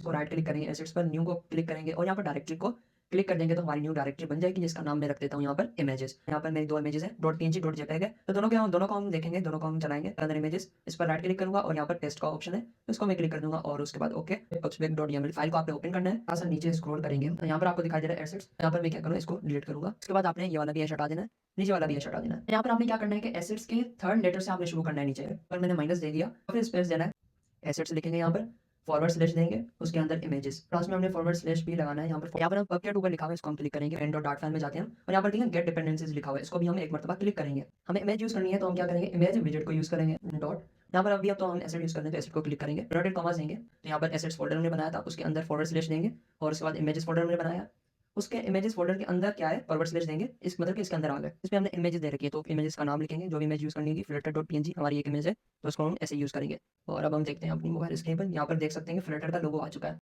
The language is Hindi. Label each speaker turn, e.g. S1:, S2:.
S1: इसको राइट क्लिक करेंगे एसेट्स पर, न्यू को क्लिक करेंगे और यहाँ पर डायरेक्टरी को क्लिक कर देंगे तो हमारी न्यू डायरेक्टरी बन जाएगी, जिसका नाम मैं रख देता हूँ यहाँ पर इमेजेस। यहाँ पर मेरी 2 इमेजेस हैं, .png, .jpg है। तो दोनों को हम देखेंगे, दोनों को हम चलाएँगे। अंदर इमेजेस, इस पर राइट क्लिक करूँगा और यहाँ पर पेस्ट का ऑप्शन है, तो इसको मैं क्लिक कर दूँगा और उसके बाद ओके। uzbek.yaml फाइल को आपने ओपन करना है। थोड़ा-सा नीचे स्क्रॉल करेंगे, तो यहाँ पर आपको दिखाई दे रहा है एसेट्स। यहाँ पर मैं क्या करूँगा, इसको डिलीट करूँगा। उसके बाद आपने ये वाला भी हैश हटा देना है, नीचे वाला भी हैश हटा देना है। यहाँ पर आपने क्या करना है कि एसेट्स के 3rd लेटर से आपने शुरू करना है नीचे। पर मैंने माइनस दे दिया, फिर स्पेस देना है। एसेट्स लिखेंगे यहाँ पर, फॉरवर्ड स्लैश देंगे, उसके अंदर इमेजेस, लास्ट में हमने फॉरवर्ड स्लैश भी लगाना है। यहाँ पर हम पबकेट ऊपर लिखा हुआ है, इसको हम क्लिक करेंगे। एंड डॉट फाइल में जाते हैं और यहाँ पर देखिए गेट डिपेंडेंसीज लिखा हुआ है, इसको भी हम एक मरतबा क्लिक करेंगे। हमें इमेज यूज करनी है तो हम क्या करेंगे, इमेज विजेट को यूज करेंगे। डॉट यहाँ पर अभी अब तो हम एसेट यूज करते हैं तो एसेट को क्लिक करेंगे, डॉटेड कॉमास देंगे। तो यहाँ पर एसेट्स फोल्डर हमने बनाया था, उसके अंदर फॉरवर्ड स्लैश देंगे और उसके बाद इमेजेस फोल्डर हमने बनाया, उसके इमेजेस फ़ोल्डर के अंदर क्या है, फॉरवर्ड स्लैश देंगे, इस मतलब कि इसके अंदर आ गए। इसमें हमने इमेजेस दे रखी है, तो इमेजेस का नाम लिखेंगे, जो भी इमेज यूज़ करनी होगी। flutter.png हमारी एक इमेज है, तो उसको हम ऐसे यूज़ करेंगे। और अब हम देखते हैं अपनी मोबाइल स्क्रीन पर, यहाँ पर देख सकते हैं कि फ्लटर का लोगो आ चुका है।